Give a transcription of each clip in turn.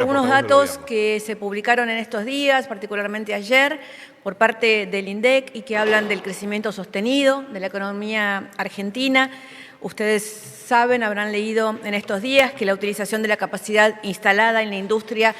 Algunos datos que se publicaron en estos días, particularmente ayer, por parte del INDEC y que hablan del crecimiento sostenido de la economía argentina. Ustedes saben, habrán leído en estos días que la utilización de la capacidad instalada en la industria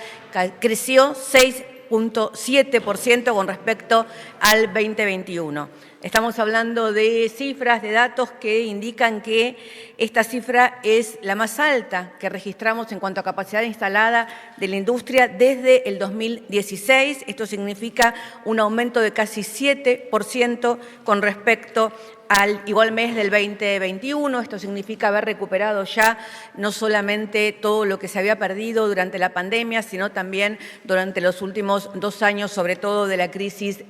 creció 6,7% con respecto al 2021. Estamos hablando de cifras, de datos que indican que esta cifra es la más alta que registramos en cuanto a capacidad instalada de la industria desde el 2016. Esto significa un aumento de casi 7% con respecto al igual mes del 2021. Esto significa haber recuperado ya no solamente todo lo que se había perdido durante la pandemia, sino también durante los últimos 2 años, sobre todo de la crisis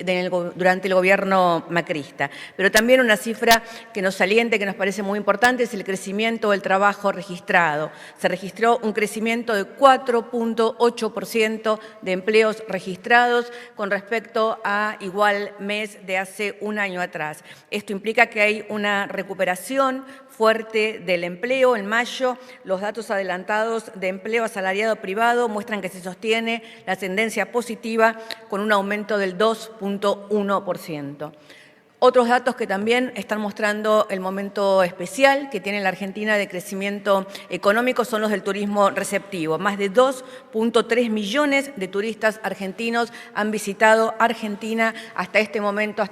durante el gobierno macrista. Pero también una cifra que nos aliente, que nos parece muy importante, es el crecimiento del trabajo registrado. Se registró un crecimiento de 4,8% de empleos registrados con respecto a igual mes de hace un año atrás. Esto implica que hay una recuperación fuerte del empleo. En mayo, los datos adelantados de empleo asalariado privado muestran que se sostiene la tendencia positiva con un aumento del 2,1%. Otros datos que también están mostrando el momento especial que tiene la Argentina de crecimiento económico son los del turismo receptivo. Más de 2,3 millones de turistas argentinos han visitado Argentina hasta este momento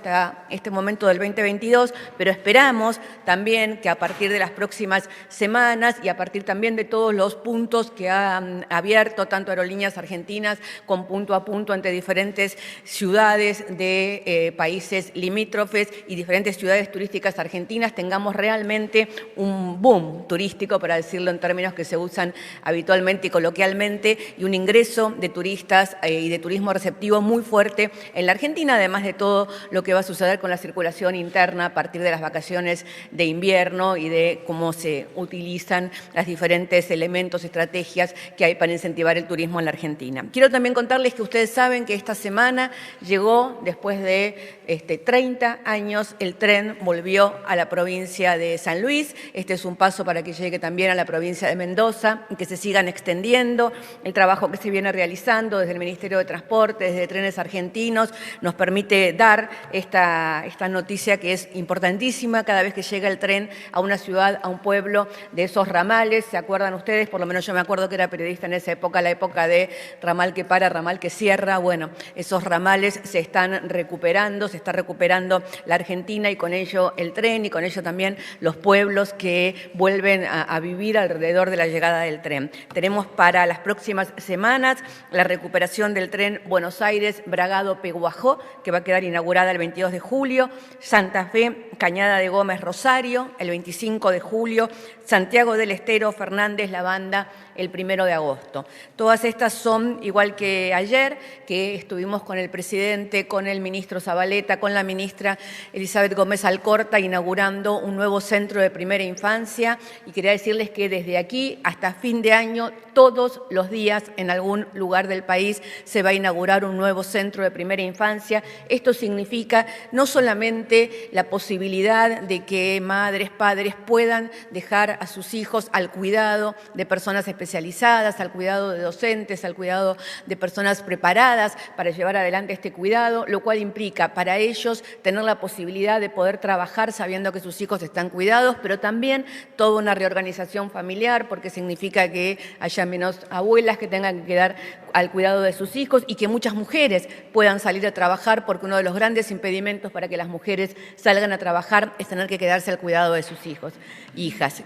del 2022, pero esperamos también que a partir de las próximas semanas y a partir también de todos los puntos que han abierto tanto Aerolíneas Argentinas con punto a punto entre diferentes ciudades de países limítrofes y diferentes ciudades turísticas argentinas, tengamos realmente un boom turístico, para decirlo en términos que se usan habitualmente y coloquialmente, y un ingreso de turistas y de turismo receptivo muy fuerte en la Argentina, además de todo lo que va a suceder con la circulación interna a partir de las vacaciones de invierno y de cómo se utilizan los diferentes elementos, estrategias que hay para incentivar el turismo en la Argentina. Quiero también contarles que ustedes saben que esta semana llegó, después de 30 años, el tren volvió a la provincia de San Luis. Este es un paso para que llegue también a la provincia de Mendoza y que se sigan extendiendo. El trabajo que se viene realizando desde el Ministerio de Transporte, desde Trenes Argentinos, nos permite dar esta noticia que es importantísima cada vez que llega el tren a una ciudad, a un pueblo, de esos ramales. ¿Se acuerdan ustedes? Por lo menos yo me acuerdo que era periodista en esa época, la época de ramal que para, ramal que cierra. Bueno, esos ramales se están recuperando, se está recuperando la Argentina y con ello el tren y con ello también los pueblos que vuelven a vivir alrededor de la llegada del tren. Tenemos para las próximas semanas la recuperación del tren Buenos Aires-Bragado-Peguajó, que va a quedar inaugurada el 22 de julio, Santa Fe, Cañada de Gómez, Rosario, el 25 de julio, Santiago del Estero, Fernández, La Banda, el 1 de agosto. Todas estas son, igual que ayer, que estuvimos con el presidente, con el ministro Zabaleta, con la ministra Elizabeth Gómez Alcorta, inaugurando un nuevo centro de primera infancia, y quería decirles que desde aquí hasta fin de año, todos los días en algún lugar del país se va a inaugurar un nuevo centro de primera infancia. Esto significa no solamente la posibilidad de que madres, padres puedan dejar a sus hijos al cuidado de personas especializadas, al cuidado de docentes, al cuidado de personas preparadas para llevar adelante este cuidado, lo cual implica para ellos tener la posibilidad de poder trabajar sabiendo que sus hijos están cuidados, pero también toda una reorganización familiar, porque significa que haya menos abuelas que tengan que quedar al cuidado de sus hijos y que muchas mujeres puedan salir a trabajar, porque uno de los grandes impedimentos para que las mujeres salgan a trabajar es tener que quedarse al cuidado de sus hijos e hijas.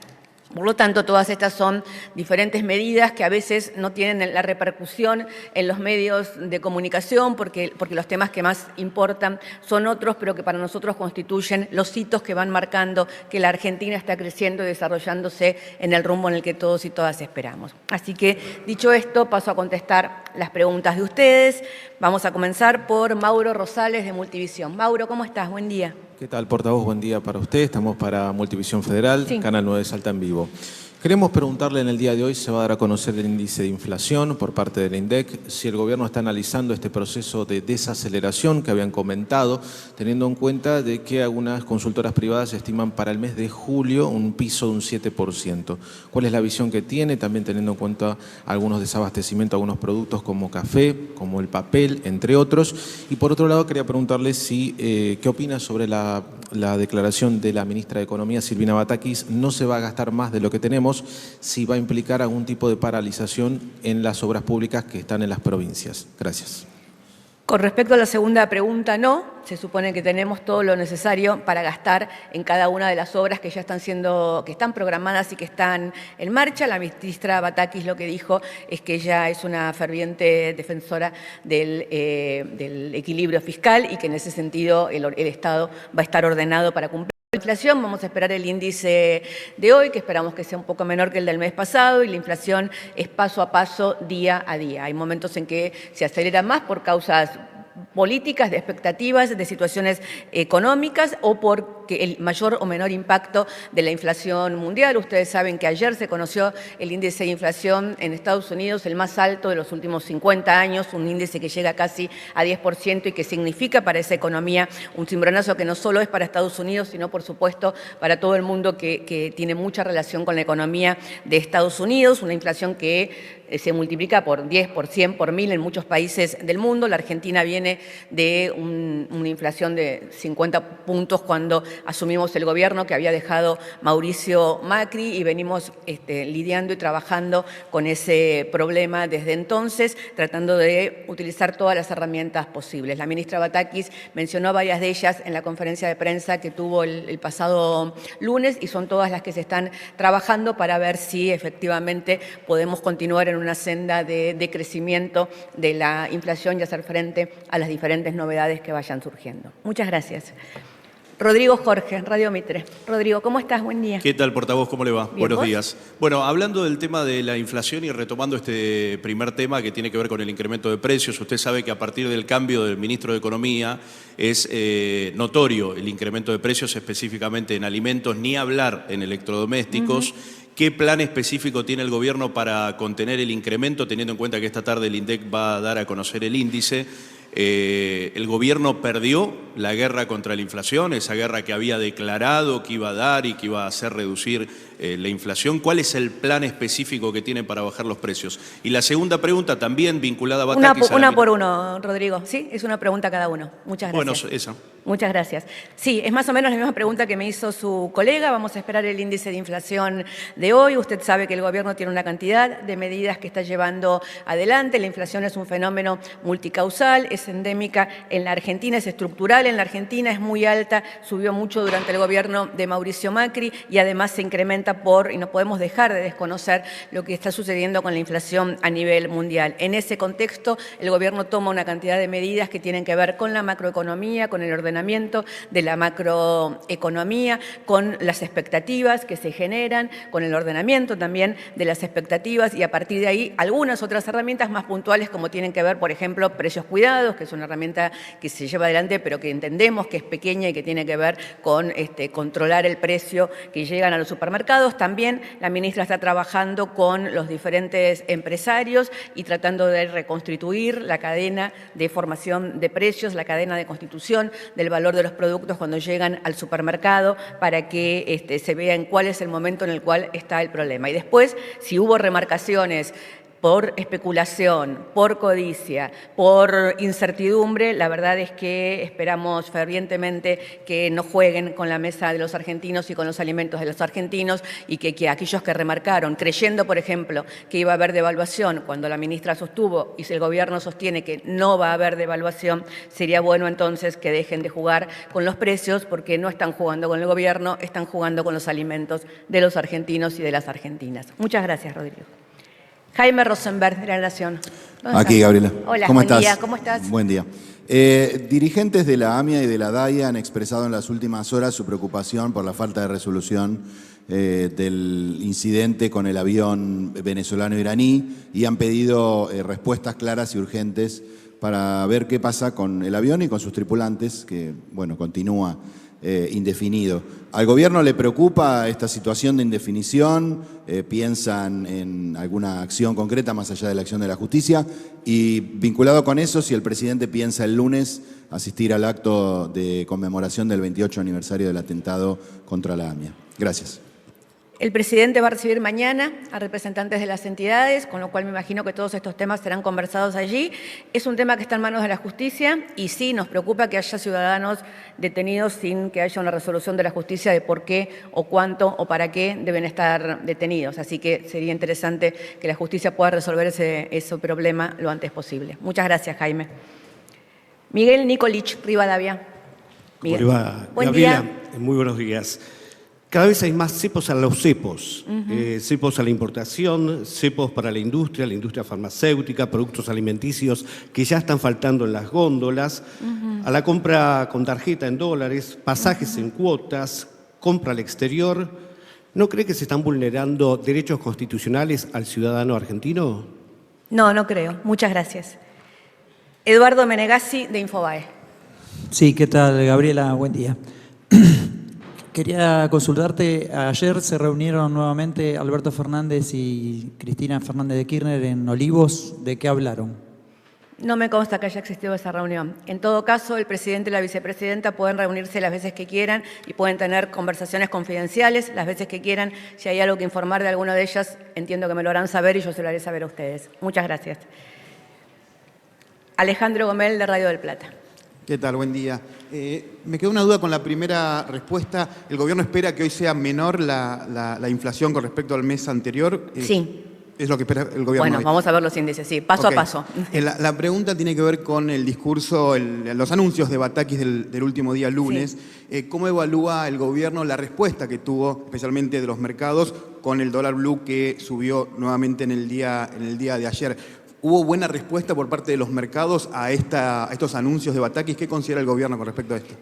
Por lo tanto, todas estas son diferentes medidas que a veces no tienen la repercusión en los medios de comunicación porque los temas que más importan son otros, pero que para nosotros constituyen los hitos que van marcando que la Argentina está creciendo y desarrollándose en el rumbo en el que todos y todas esperamos. Así que, dicho esto, paso a contestar las preguntas de ustedes. Vamos a comenzar por Mauro Rosales de Multivisión. Mauro, ¿cómo estás? Buen día. ¿Qué tal, portavoz? Buen día para usted. Estamos para Multivisión Federal, Sí. Canal 9 Salta en vivo. Queremos preguntarle, en el día de hoy se va a dar a conocer el índice de inflación por parte del INDEC, si el gobierno está analizando este proceso de desaceleración que habían comentado, teniendo en cuenta de que algunas consultoras privadas estiman para el mes de julio un piso de un 7%. ¿Cuál es la visión que tiene? También teniendo en cuenta algunos desabastecimientos, algunos productos como café, como el papel, entre otros. Y por otro lado, quería preguntarle si, qué opina sobre la declaración de la ministra de Economía, Silvina Batakis. No se va a gastar más de lo que tenemos, si va a implicar algún tipo de paralización en las obras públicas que están en las provincias. Gracias. Con respecto a la segunda pregunta, no. Se supone que tenemos todo lo necesario para gastar en cada una de las obras que ya están programadas y que están en marcha. La ministra Batakis lo que dijo es que ella es una ferviente defensora del equilibrio fiscal y que en ese sentido el Estado va a estar ordenado para cumplir la inflación. Vamos a esperar el índice de hoy, que esperamos que sea un poco menor que el del mes pasado, y la inflación es paso a paso, día a día. Hay momentos en que se acelera más por causas políticas, de expectativas, de situaciones económicas o porque el mayor o menor impacto de la inflación mundial. Ustedes saben que ayer se conoció el índice de inflación en Estados Unidos, el más alto de los últimos 50 años, un índice que llega casi a 10% y que significa para esa economía un cimbronazo que no solo es para Estados Unidos, sino por supuesto para todo el mundo que tiene mucha relación con la economía de Estados Unidos, una inflación que se multiplica por 10, por 100, por 1000 en muchos países del mundo. La Argentina viene de una inflación de 50 puntos cuando asumimos el gobierno que había dejado Mauricio Macri, y venimos lidiando y trabajando con ese problema desde entonces, tratando de utilizar todas las herramientas posibles. La ministra Batakis mencionó varias de ellas en la conferencia de prensa que tuvo el pasado lunes, y son todas las que se están trabajando para ver si efectivamente podemos continuar en una senda de crecimiento de la inflación y hacer frente a las diferentes novedades que vayan surgiendo. Muchas gracias. Rodrigo Jorge, Radio Mitre. Rodrigo, ¿cómo estás? Buen día. ¿Qué tal, portavoz? ¿Cómo le va? Bien, Buenos ¿vos? días. Bueno, hablando del tema de la inflación y retomando este primer tema que tiene que ver con el incremento de precios, usted sabe que a partir del cambio del ministro de Economía es notorio el incremento de precios, específicamente en alimentos, ni hablar en electrodomésticos. ¿Qué plan específico tiene el gobierno para contener el incremento, teniendo en cuenta que esta tarde el INDEC va a dar a conocer el índice? El gobierno perdió la guerra contra la inflación, esa guerra que había declarado que iba a dar y que iba a hacer reducir la inflación. ¿Cuál es el plan específico que tienen para bajar los precios? Y la segunda pregunta, también vinculada a Batakis. Una por uno, Rodrigo. Sí, es una pregunta cada uno. Muchas gracias. Bueno, esa. Muchas gracias. Sí, es más o menos la misma pregunta que me hizo su colega. Vamos a esperar el índice de inflación de hoy. Usted sabe que el gobierno tiene una cantidad de medidas que está llevando adelante. La inflación es un fenómeno multicausal, es endémica en la Argentina, es estructural en la Argentina, es muy alta, subió mucho durante el gobierno de Mauricio Macri y además se incrementa y no podemos dejar de desconocer lo que está sucediendo con la inflación a nivel mundial. En ese contexto, el gobierno toma una cantidad de medidas que tienen que ver con la macroeconomía, con el ordenamiento de la macroeconomía, con las expectativas que se generan, con el ordenamiento también de las expectativas, y a partir de ahí algunas otras herramientas más puntuales como tienen que ver, por ejemplo, precios cuidados, que es una herramienta que se lleva adelante pero que entendemos que es pequeña y que tiene que ver con controlar el precio que llegan a los supermercados. También la ministra está trabajando con los diferentes empresarios y tratando de reconstituir la cadena de formación de precios, la cadena de constitución del valor de los productos cuando llegan al supermercado, para que se vea en cuál es el momento en el cual está el problema. Y después, si hubo remarcaciones por especulación, por codicia, por incertidumbre, la verdad es que esperamos fervientemente que no jueguen con la mesa de los argentinos y con los alimentos de los argentinos, y que aquellos que remarcaron, creyendo, por ejemplo, que iba a haber devaluación, cuando la ministra sostuvo y si el gobierno sostiene que no va a haber devaluación, sería bueno entonces que dejen de jugar con los precios, porque no están jugando con el gobierno, están jugando con los alimentos de los argentinos y de las argentinas. Muchas gracias, Rodrigo. Jaime Rosenberg, de La Nación. Aquí, Gabriela. Hola, ¿Cómo buen estás? día. ¿Cómo estás? Buen día. Dirigentes de la AMIA y de la DAIA han expresado en las últimas horas su preocupación por la falta de resolución del incidente con el avión venezolano-iraní y han pedido respuestas claras y urgentes para ver qué pasa con el avión y con sus tripulantes, que, bueno, continúa indefinido. ¿Al gobierno le preocupa esta situación de indefinición? ¿Piensan en alguna acción concreta más allá de la acción de la justicia? Y vinculado con eso, si el presidente piensa el lunes asistir al acto de conmemoración del 28 aniversario del atentado contra la AMIA. Gracias. El presidente va a recibir mañana a representantes de las entidades, con lo cual me imagino que todos estos temas serán conversados allí. Es un tema que está en manos de la justicia y sí nos preocupa que haya ciudadanos detenidos sin que haya una resolución de la justicia de por qué o cuánto o para qué deben estar detenidos. Así que sería interesante que la justicia pueda resolver ese problema lo antes posible. Muchas gracias, Jaime. Miguel Nicolich, Rivadavia. Miguel. ¿Cómo le va? Buen Gabriela, día. muy buenos días. Cada vez hay más cepos a los cepos, cepos a la importación, cepos para la industria farmacéutica, productos alimenticios que ya están faltando en las góndolas, a la compra con tarjeta en dólares, pasajes en cuotas, compra al exterior. ¿No cree que se están vulnerando derechos constitucionales al ciudadano argentino? No, no creo. Muchas gracias. Eduardo Menegassi, de Infobae. Sí, ¿qué tal, Gabriela? Buen día. Quería consultarte, ayer se reunieron nuevamente Alberto Fernández y Cristina Fernández de Kirchner en Olivos. ¿De qué hablaron? No me consta que haya existido esa reunión. En todo caso, el presidente y la vicepresidenta pueden reunirse las veces que quieran y pueden tener conversaciones confidenciales las veces que quieran. Si hay algo que informar de alguna de ellas, entiendo que me lo harán saber y yo se lo haré saber a ustedes. Muchas gracias. Alejandro Gomel, de Radio del Plata. ¿Qué tal? Buen día. Me quedó una duda con la primera respuesta. ¿El gobierno espera que hoy sea menor la inflación con respecto al mes anterior? Sí. Es lo que espera el gobierno Bueno, hoy. vamos a ver los índices, sí, paso a paso. La pregunta tiene que ver con el discurso, los anuncios de Batakis del último día lunes. Sí. ¿Cómo evalúa el gobierno la respuesta que tuvo, especialmente de los mercados, con el dólar blue que subió nuevamente en el día de ayer? ¿Hubo buena respuesta por parte de los mercados a estos anuncios de Batakis? ¿Qué considera el gobierno con respecto a esto?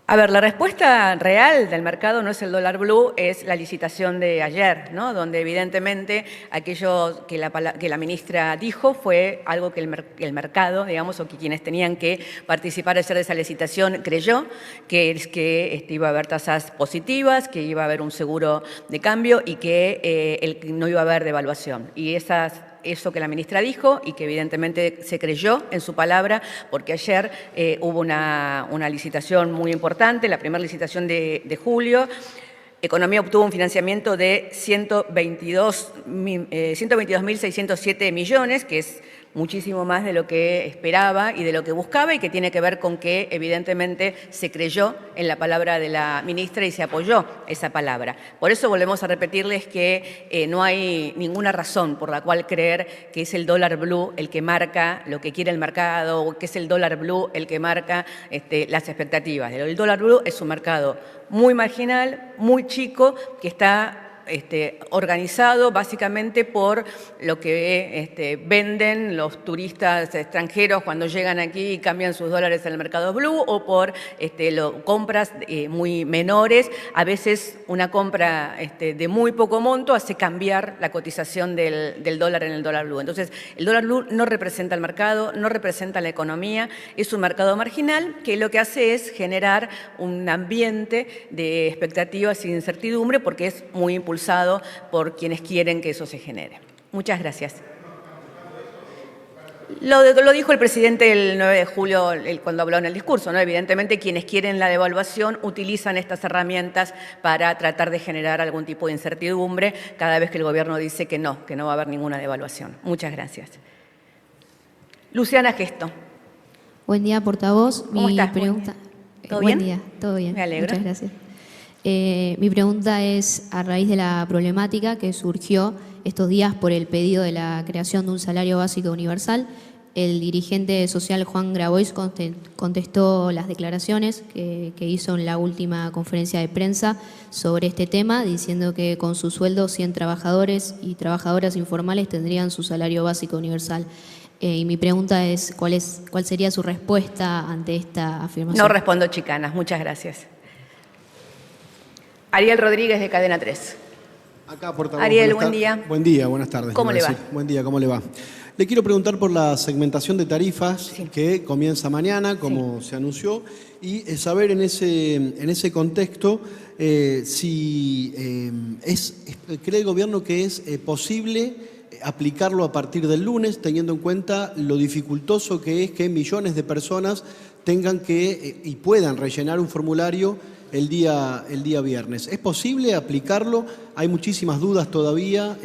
A ver, la respuesta real del mercado no es el dólar blue, es la licitación de ayer, ¿no? Donde evidentemente aquello que la ministra dijo fue algo que el mercado, digamos, o que quienes tenían que participar ayer de esa licitación creyó, que es que iba a haber tasas positivas, que iba a haber un seguro de cambio y que no iba a haber devaluación. Y eso que la ministra dijo y que evidentemente se creyó en su palabra, porque ayer hubo una licitación muy importante, la primera licitación de julio. Economía obtuvo un financiamiento de 122.607 millones, que es muchísimo más de lo que esperaba y de lo que buscaba y que tiene que ver con que evidentemente se creyó en la palabra de la ministra y se apoyó esa palabra. Por eso volvemos a repetirles que no hay ninguna razón por la cual creer que es el dólar blue el que marca lo que quiere el mercado o que es el dólar blue el que marca las expectativas. El dólar blue es un mercado muy marginal, muy chico, que está organizado básicamente por lo que venden los turistas extranjeros cuando llegan aquí y cambian sus dólares en el mercado blue o por compras muy menores. A veces una compra de muy poco monto hace cambiar la cotización del dólar en el dólar blue. Entonces, el dólar blue no representa el mercado, no representa la economía, es un mercado marginal que lo que hace es generar un ambiente de expectativas y de incertidumbre porque es muy impulsado por quienes quieren que eso se genere. Muchas gracias. Lo dijo el presidente el 9 de julio cuando habló en el discurso, ¿no? Evidentemente quienes quieren la devaluación utilizan estas herramientas para tratar de generar algún tipo de incertidumbre cada vez que el gobierno dice que no va a haber ninguna devaluación. Muchas gracias. Luciana Gesto. Buen día, portavoz. ¿Cómo estás? ¿Todo bien? Buen día, todo bien. Me alegro. Muchas gracias. Mi pregunta es a raíz de la problemática que surgió estos días por el pedido de la creación de un salario básico universal. El dirigente social Juan Grabois contestó las declaraciones que hizo en la última conferencia de prensa sobre este tema, diciendo que con su sueldo 100 trabajadores y trabajadoras informales tendrían su salario básico universal. Y mi pregunta es, ¿cuál sería su respuesta ante esta afirmación? No respondo chicanas, muchas gracias. Ariel Rodríguez, de Cadena 3. Acá, portavoz. Ariel, buen día. Buen día, buenas tardes. ¿Cómo le va? Buen día, ¿cómo le va? Le quiero preguntar por la segmentación de tarifas que comienza mañana, como se anunció, y saber en ese contexto si cree el gobierno que es posible aplicarlo a partir del lunes, teniendo en cuenta lo dificultoso que es que millones de personas tengan que y puedan rellenar un formulario el día viernes. ¿Es posible aplicarlo? Hay muchísimas dudas todavía.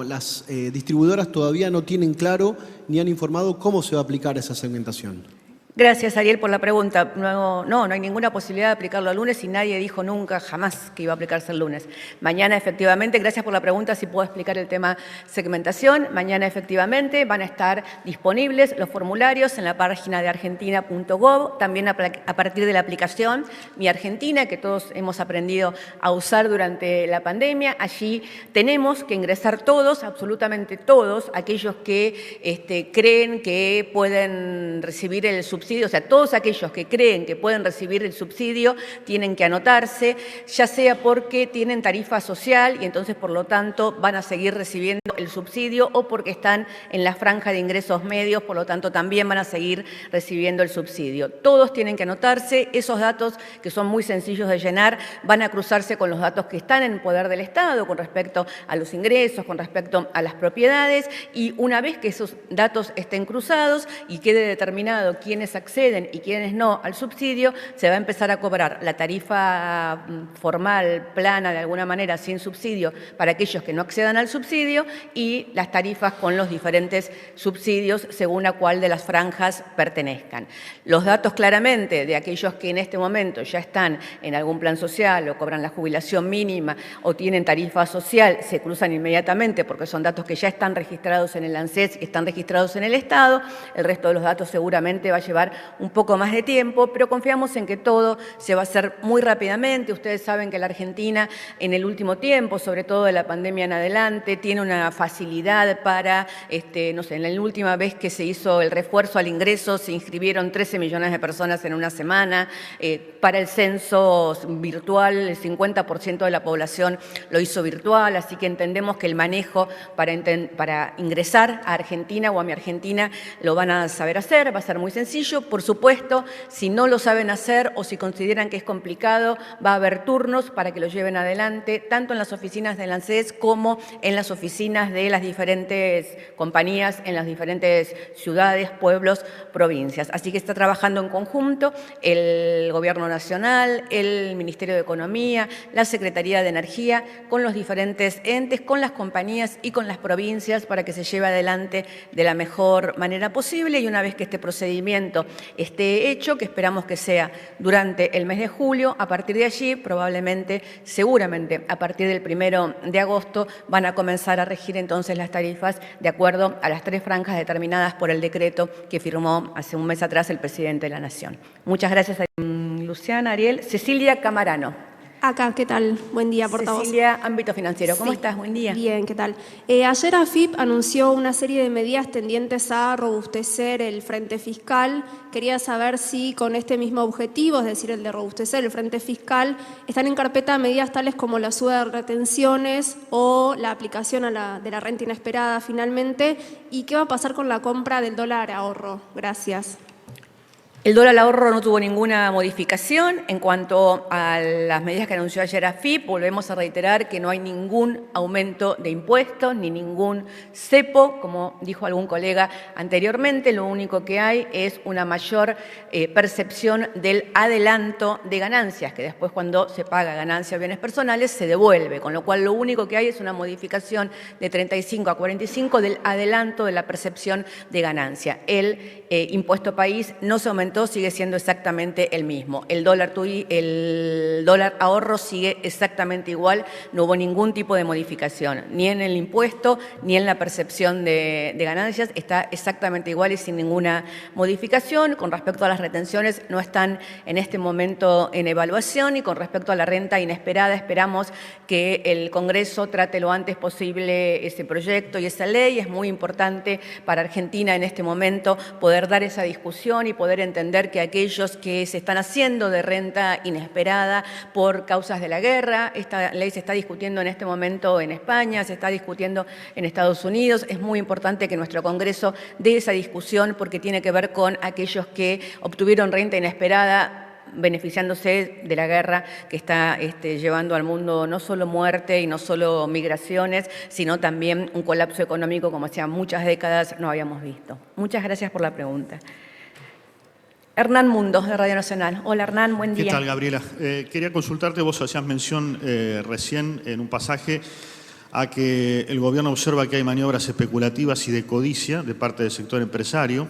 Las distribuidoras todavía no tienen claro ni han informado cómo se va a aplicar esa segmentación. Gracias, Ariel, por la pregunta. No hay ninguna posibilidad de aplicarlo el lunes y nadie dijo nunca, jamás, que iba a aplicarse el lunes. Mañana, efectivamente, gracias por la pregunta, si puedo explicar el tema segmentación. Mañana, efectivamente, van a estar disponibles los formularios en la página de argentina.gov, también a partir de la aplicación Mi Argentina, que todos hemos aprendido a usar durante la pandemia. Allí tenemos que ingresar todos, absolutamente todos, aquellos que creen que pueden recibir el subsidio. O sea, todos aquellos que creen que pueden recibir el subsidio tienen que anotarse, ya sea porque tienen tarifa social y entonces, por lo tanto, van a seguir recibiendo el subsidio, o porque están en la franja de ingresos medios, por lo tanto, también van a seguir recibiendo el subsidio. Todos tienen que anotarse. Esos datos, que son muy sencillos de llenar, van a cruzarse con los datos que están en poder del Estado con respecto a los ingresos, con respecto a las propiedades, y una vez que esos datos estén cruzados y quede determinado quiénes acceden y quienes no al subsidio, se va a empezar a cobrar la tarifa formal, plana, de alguna manera, sin subsidio, para aquellos que no accedan al subsidio, y las tarifas con los diferentes subsidios según a cuál de las franjas pertenezcan. Los datos claramente de aquellos que en este momento ya están en algún plan social o cobran la jubilación mínima o tienen tarifa social se cruzan inmediatamente porque son datos que ya están registrados en el ANSES y están registrados en el Estado. El resto de los datos seguramente va a llevar un poco más de tiempo, pero confiamos en que todo se va a hacer muy rápidamente. Ustedes saben que la Argentina en el último tiempo, sobre todo de la pandemia en adelante, tiene una facilidad para, en la última vez que se hizo el refuerzo al ingreso se inscribieron 13 millones de personas en una semana. Para el censo virtual, el 50% de la población lo hizo virtual, así que entendemos que el manejo para ingresar a Argentina o a Mi Argentina lo van a saber hacer, va a ser muy sencillo. Por supuesto, si no lo saben hacer o si consideran que es complicado, va a haber turnos para que lo lleven adelante, tanto en las oficinas del ANSES como en las oficinas de las diferentes compañías en las diferentes ciudades, pueblos, provincias. Así que está trabajando en conjunto el Gobierno Nacional, el Ministerio de Economía, la Secretaría de Energía, con los diferentes entes, con las compañías y con las provincias para que se lleve adelante de la mejor manera posible, y una vez que este procedimiento esté hecho, que esperamos que sea durante el mes de julio, a partir de allí, probablemente, seguramente, a partir del 1 de agosto, van a comenzar a regir entonces las tarifas de acuerdo a las 3 franjas determinadas por el decreto que firmó hace un mes atrás el presidente de la Nación. Muchas gracias a Luciana, Ariel. Cecilia Camarano. Acá, ¿qué tal? Buen día, portavoz. Cecilia, Ámbito Financiero. ¿Cómo estás? Buen día. Bien, ¿qué tal? Ayer AFIP anunció una serie de medidas tendientes a robustecer el frente fiscal. Quería saber si con este mismo objetivo, es decir, el de robustecer el frente fiscal, están en carpeta medidas tales como la suba de retenciones o la aplicación de la renta inesperada finalmente. ¿Y qué va a pasar con la compra del dólar ahorro? Gracias. El dólar ahorro no tuvo ninguna modificación. En cuanto a las medidas que anunció ayer AFIP, volvemos a reiterar que no hay ningún aumento de impuestos ni ningún cepo, como dijo algún colega anteriormente. Lo único que hay es una mayor percepción del adelanto de ganancias, que después, cuando se paga ganancia o bienes personales, se devuelve, con lo cual lo único que hay es una modificación de 35 a 45 del adelanto de la percepción de ganancia. El impuesto país no se aumentó, sigue siendo exactamente el mismo. El dólar ahorro sigue exactamente igual, no hubo ningún tipo de modificación, ni en el impuesto ni en la percepción de ganancias, está exactamente igual y sin ninguna modificación. Con respecto a las retenciones, no están en este momento en evaluación, y con respecto a la renta inesperada, esperamos que el Congreso trate lo antes posible ese proyecto y esa ley. Es muy importante para Argentina en este momento poder dar esa discusión y poder entender entender que aquellos que se están haciendo de renta inesperada por causas de la guerra, esta ley se está discutiendo en este momento en España, se está discutiendo en Estados Unidos, es muy importante que nuestro Congreso dé esa discusión porque tiene que ver con aquellos que obtuvieron renta inesperada beneficiándose de la guerra que está llevando al mundo no solo muerte y no solo migraciones, sino también un colapso económico como hacía muchas décadas no habíamos visto. Muchas gracias por la pregunta. Hernán Mundos, de Radio Nacional. Hola Hernán, buen día. ¿Qué tal, Gabriela? Quería consultarte, vos hacías mención recién en un pasaje a que el gobierno observa que hay maniobras especulativas y de codicia de parte del sector empresario,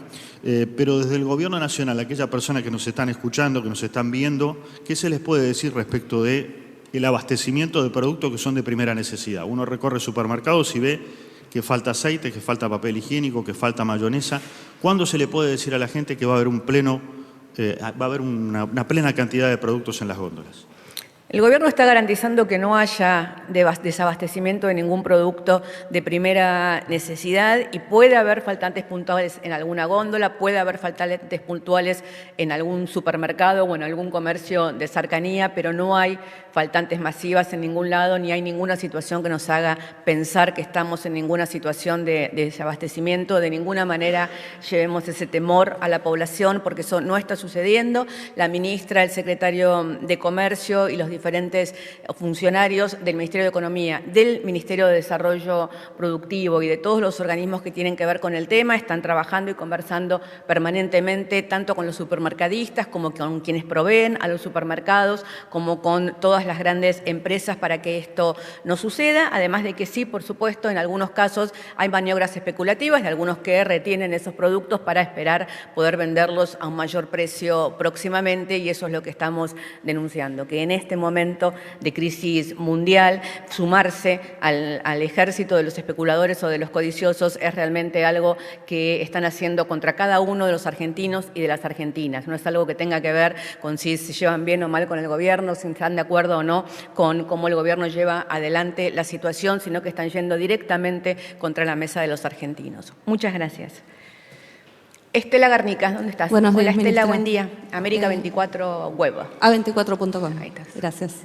pero desde el gobierno nacional, aquellas personas que nos están escuchando, que nos están viendo, ¿qué se les puede decir respecto de el abastecimiento de productos que son de primera necesidad? Uno recorre supermercados y ve que falta aceite, que falta papel higiénico, que falta mayonesa. ¿Cuándo se le puede decir a la gente que va a haber una plena cantidad de productos en las góndolas? El Gobierno está garantizando que no haya desabastecimiento de ningún producto de primera necesidad y puede haber faltantes puntuales en alguna góndola, puede haber faltantes puntuales en algún supermercado o en algún comercio de cercanía, pero no hay faltantes masivas en ningún lado, ni hay ninguna situación que nos haga pensar que estamos en ninguna situación de desabastecimiento. De ninguna manera llevemos ese temor a la población porque eso no está sucediendo. La ministra, el secretario de Comercio y los diferentes funcionarios del Ministerio de Economía, del Ministerio de Desarrollo Productivo y de todos los organismos que tienen que ver con el tema están trabajando y conversando permanentemente tanto con los supermercadistas como con quienes proveen a los supermercados, como con todas las grandes empresas para que esto no suceda. Además de que sí, por supuesto, en algunos casos hay maniobras especulativas de algunos que retienen esos productos para esperar poder venderlos a un mayor precio próximamente y eso es lo que estamos denunciando, que en este momento de crisis mundial sumarse al ejército de los especuladores o de los codiciosos es realmente algo que están haciendo contra cada uno de los argentinos y de las argentinas. No es algo que tenga que ver con si se llevan bien o mal con el gobierno, si están de acuerdo o no con cómo el gobierno lleva adelante la situación, sino que están yendo directamente contra la mesa de los argentinos. Muchas gracias. Estela Garnica, ¿dónde estás? Buenos días, Hola Estela, ministra. buen día. América 24 Web. A24.com. Gracias.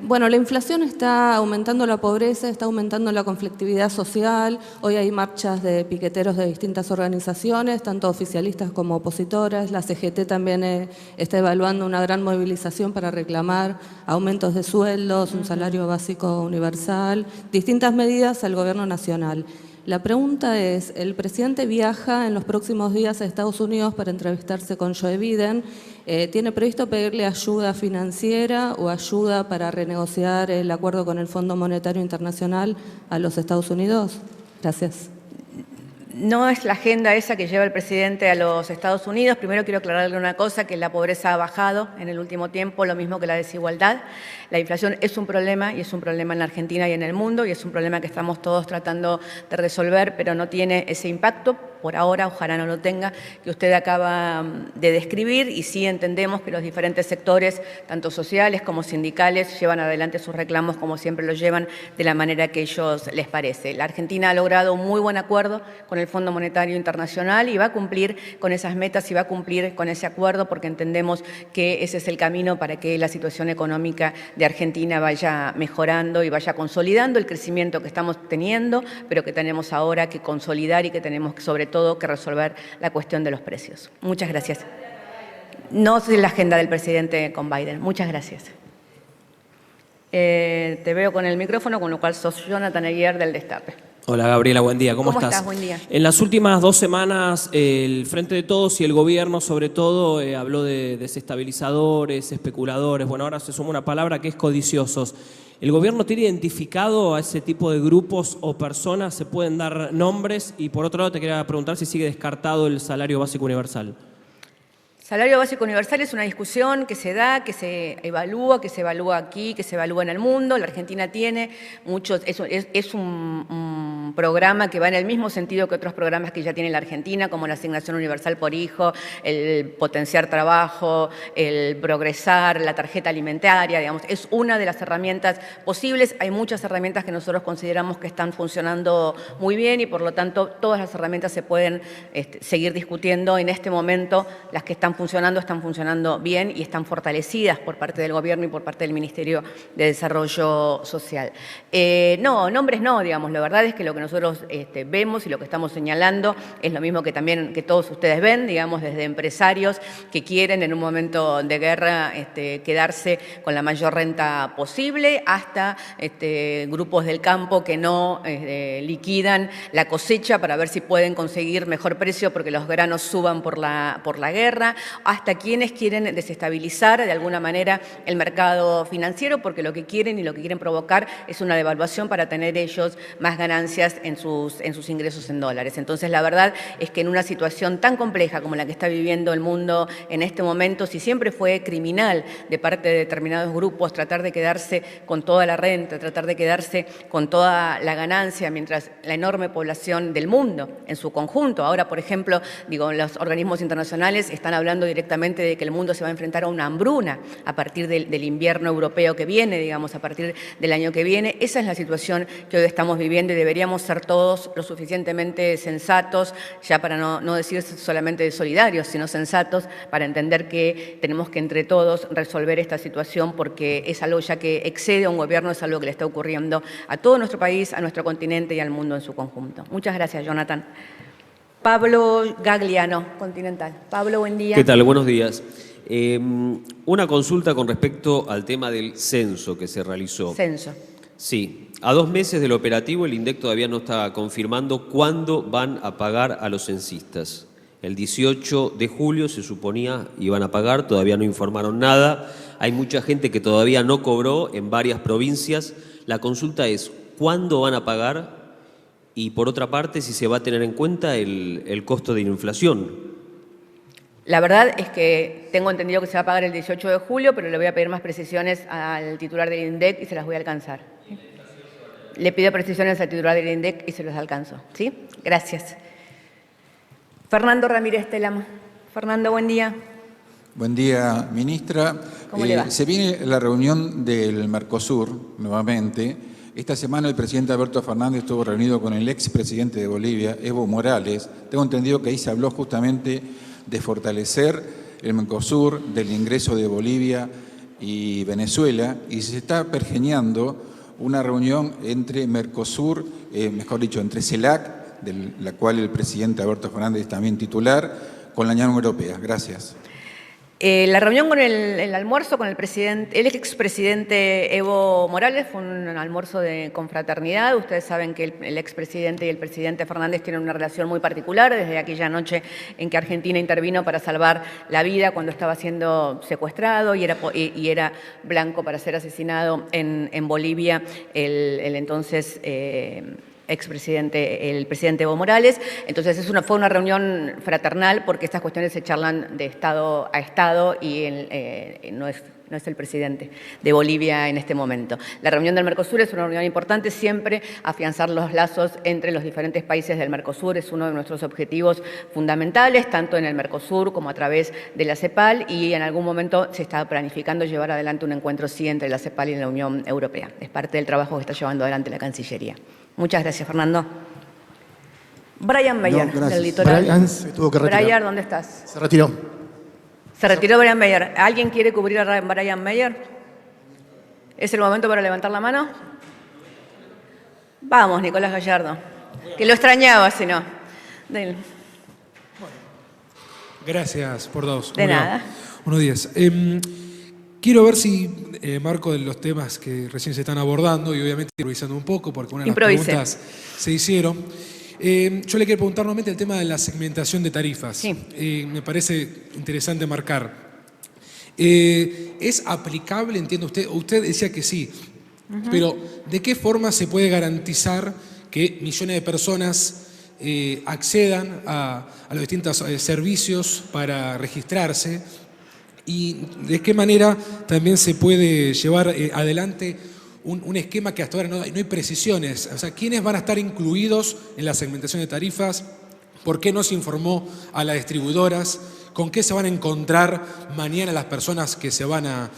Bueno, la inflación está aumentando la pobreza, está aumentando la conflictividad social. Hoy hay marchas de piqueteros de distintas organizaciones, tanto oficialistas como opositoras. La CGT también está evaluando una gran movilización para reclamar aumentos de sueldos, un salario básico universal, distintas medidas al gobierno nacional. La pregunta es, el presidente viaja en los próximos días a Estados Unidos para entrevistarse con Joe Biden. ¿Tiene previsto pedirle ayuda financiera o ayuda para renegociar el acuerdo con el Fondo Monetario Internacional a los Estados Unidos? Gracias. No es la agenda esa que lleva el presidente a los Estados Unidos. Primero quiero aclararle una cosa, que la pobreza ha bajado en el último tiempo, lo mismo que la desigualdad. La inflación es un problema y es un problema en la Argentina y en el mundo y es un problema que estamos todos tratando de resolver, pero no tiene ese impacto, por ahora, ojalá no lo tenga, que usted acaba de describir y sí entendemos que los diferentes sectores, tanto sociales como sindicales, llevan adelante sus reclamos como siempre lo llevan de la manera que a ellos les parece. La Argentina ha logrado un muy buen acuerdo con el Fondo Monetario Internacional y va a cumplir con esas metas y va a cumplir con ese acuerdo porque entendemos que ese es el camino para que la situación económica de Argentina vaya mejorando y vaya consolidando el crecimiento que estamos teniendo, pero que tenemos ahora que consolidar y que tenemos que, sobre todo que resolver la cuestión de los precios. Muchas gracias. No es la agenda del presidente con Biden. Muchas gracias. Te veo con el micrófono, con lo cual sos Jonathan Aguiar del Destape. Hola Gabriela, buen día. ¿Cómo estás? Buen día. En las últimas 2 semanas el Frente de Todos y el gobierno sobre todo habló de desestabilizadores, especuladores. Bueno, ahora se suma una palabra que es codiciosos. ¿El gobierno tiene identificado a ese tipo de grupos o personas? ¿Se pueden dar nombres? Y por otro lado te quería preguntar si sigue descartado el salario básico universal. Salario básico universal es una discusión que se da, que se evalúa aquí, que se evalúa en el mundo. La Argentina tiene muchos, es un programa que va en el mismo sentido que otros programas que ya tiene la Argentina, como la asignación universal por hijo, el potenciar trabajo, el progresar, la tarjeta alimentaria, digamos, es una de las herramientas posibles. Hay muchas herramientas que nosotros consideramos que están funcionando muy bien y por lo tanto todas las herramientas se pueden seguir discutiendo. En este momento las que están funcionando bien y están fortalecidas por parte del Gobierno y por parte del Ministerio de Desarrollo Social. No, nombres no, digamos, la verdad es que lo que nosotros vemos y lo que estamos señalando es lo mismo que también que todos ustedes ven, digamos, desde empresarios que quieren en un momento de guerra quedarse con la mayor renta posible, hasta grupos del campo que no liquidan la cosecha para ver si pueden conseguir mejor precio porque los granos suban por la guerra, hasta quienes quieren desestabilizar de alguna manera el mercado financiero porque lo que quieren y lo que quieren provocar es una devaluación para tener ellos más ganancias en sus ingresos en dólares. Entonces, la verdad es que en una situación tan compleja como la que está viviendo el mundo en este momento, si siempre fue criminal de parte de determinados grupos tratar de quedarse con toda la renta, tratar de quedarse con toda la ganancia, mientras la enorme población del mundo en su conjunto, ahora, por ejemplo, los organismos internacionales están hablando directamente de que el mundo se va a enfrentar a una hambruna a partir del invierno europeo que viene, digamos, a partir del año que viene. Esa es la situación que hoy estamos viviendo y deberíamos ser todos lo suficientemente sensatos, ya para no decir solamente solidarios, sino sensatos, para entender que tenemos que entre todos resolver esta situación porque es algo ya que excede a un gobierno, es algo que le está ocurriendo a todo nuestro país, a nuestro continente y al mundo en su conjunto. Muchas gracias, Jonathan. Pablo Gagliano, Continental. Pablo, buen día. ¿Qué tal? Buenos días. Una consulta con respecto al tema del censo que se realizó. Censo. Sí. A 2 meses del operativo, el INDEC todavía no está confirmando cuándo van a pagar a los censistas. El 18 de julio se suponía iban a pagar, todavía no informaron nada. Hay mucha gente que todavía no cobró en varias provincias. La consulta es, ¿cuándo van a pagar? Y por otra parte, si se va a tener en cuenta el costo de la inflación. La verdad es que tengo entendido que se va a pagar el 18 de julio, pero le voy a pedir más precisiones al titular del INDEC y se las voy a alcanzar. Le pido precisiones al titular del INDEC y se los alcanzo. ¿Sí? Gracias. Fernando Ramírez Telamo. Fernando, buen día. Buen día, ministra. ¿Cómo le va? Se viene la reunión del Mercosur nuevamente. Esta semana el presidente Alberto Fernández estuvo reunido con el expresidente de Bolivia, Evo Morales. Tengo entendido que ahí se habló justamente de fortalecer el Mercosur, del ingreso de Bolivia y Venezuela, y se está pergeñando una reunión entre Mercosur, mejor dicho, entre CELAC, de la cual el presidente Alberto Fernández es también titular, con la Unión Europea. Gracias. La reunión con el almuerzo con el expresidente Evo Morales fue un almuerzo de confraternidad. Ustedes saben que el expresidente y el presidente Fernández tienen una relación muy particular desde aquella noche en que Argentina intervino para salvar la vida cuando estaba siendo secuestrado y era blanco para ser asesinado en Bolivia el entonces el presidente Evo Morales. Entonces fue una reunión fraternal porque estas cuestiones se charlan de Estado a Estado y no es el presidente de Bolivia en este momento. La reunión del Mercosur es una reunión importante, siempre afianzar los lazos entre los diferentes países del Mercosur es uno de nuestros objetivos fundamentales, tanto en el Mercosur como a través de la CEPAL, y en algún momento se está planificando llevar adelante un encuentro sí entre la CEPAL y la Unión Europea. Es parte del trabajo que está llevando adelante la Cancillería. Muchas gracias, Fernando. Brian Meyer, del Litoral. Brian se tuvo que retirar. Brian, ¿dónde estás? Se retiró. Se retiró Brian Meyer. ¿Alguien quiere cubrir a Brian Meyer? ¿Es el momento para levantar la mano? Vamos, Nicolás Gallardo. Que lo extrañaba, si no. Gracias por dos. De nada. Buenos días. Quiero ver si, marco de los temas que recién se están abordando, y obviamente improvisando un poco, porque una de las preguntas se hicieron. Yo le quiero preguntar nuevamente el tema de la segmentación de tarifas. Sí. Me parece interesante marcar. ¿Es aplicable, entiende usted? Usted decía que sí, pero ¿de qué forma se puede garantizar que millones de personas accedan a los distintos servicios para registrarse y de qué manera también se puede llevar adelante un esquema que hasta ahora no hay precisiones. O sea, ¿quiénes van a estar incluidos en la segmentación de tarifas? ¿Por qué no se informó a las distribuidoras? ¿Con qué se van a encontrar mañana las personas que se van a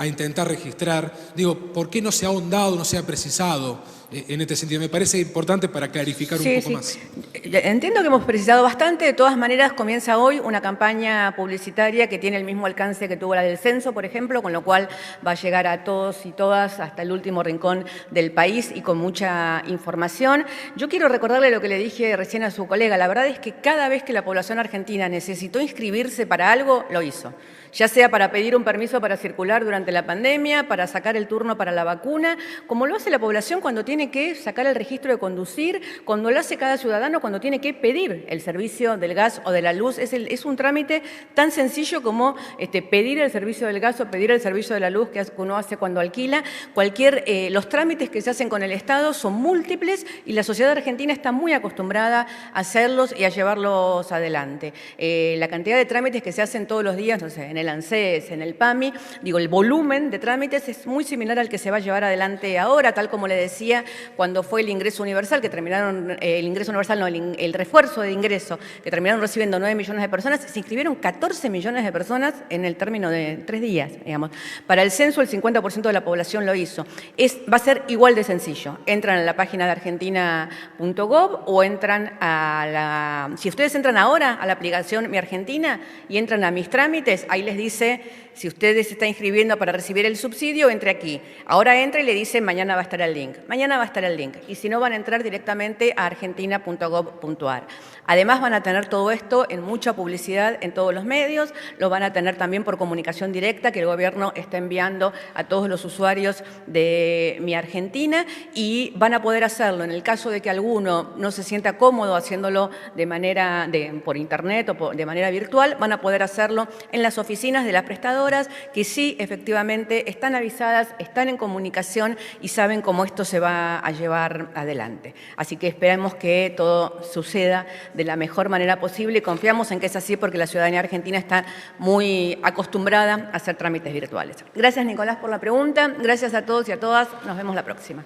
intentar registrar? Digo, ¿por qué no se ha ahondado, no se ha precisado en este sentido? Me parece importante para clarificar un poco más. Entiendo que hemos precisado bastante. De todas maneras, comienza hoy una campaña publicitaria que tiene el mismo alcance que tuvo la del censo, por ejemplo, con lo cual va a llegar a todos y todas hasta el último rincón del país y con mucha información. Yo quiero recordarle lo que le dije recién a su colega. La verdad es que cada vez que la población argentina necesitó inscribirse para algo, lo hizo. Ya sea para pedir un permiso para circular durante la pandemia, para sacar el turno para la vacuna, como lo hace la población cuando tiene que sacar el registro de conducir, cuando lo hace cada ciudadano cuando tiene que pedir el servicio del gas o de la luz. Es un trámite tan sencillo como pedir el servicio del gas o pedir el servicio de la luz que uno hace cuando alquila. Los trámites que se hacen con el Estado son múltiples y la sociedad argentina está muy acostumbrada a hacerlos y a llevarlos adelante. La cantidad de trámites que se hacen todos los días, no sé, en el ANSES, en el PAMI, digo, el volumen de trámites es muy similar al que se va a llevar adelante ahora, tal como le decía, cuando fue el ingreso universal, que terminaron, el refuerzo de ingreso, que terminaron recibiendo 9 millones de personas, se inscribieron 14 millones de personas en el término de 3 días, digamos. Para el censo, el 50% de la población lo hizo. Va a ser igual de sencillo. Entran a la página de argentina.gov o entran si ustedes entran ahora a la aplicación Mi Argentina y entran a Mis Trámites, ahí les dice, si usted se está inscribiendo para recibir el subsidio, entre aquí. Ahora entra y le dice, mañana va a estar el link. Mañana va a estar el link. Y si no, van a entrar directamente a argentina.gov.ar. Además, van a tener todo esto en mucha publicidad en todos los medios. Lo van a tener también por comunicación directa que el gobierno está enviando a todos los usuarios de Mi Argentina y van a poder hacerlo. En el caso de que alguno no se sienta cómodo haciéndolo por internet o de manera virtual, van a poder hacerlo en las oficinas de las prestadoras que sí, efectivamente, están avisadas, están en comunicación y saben cómo esto se va a llevar adelante. Así que esperemos que todo suceda de la mejor manera posible y confiamos en que es así porque la ciudadanía argentina está muy acostumbrada a hacer trámites virtuales. Gracias, Nicolás, por la pregunta. Gracias a todos y a todas. Nos vemos la próxima.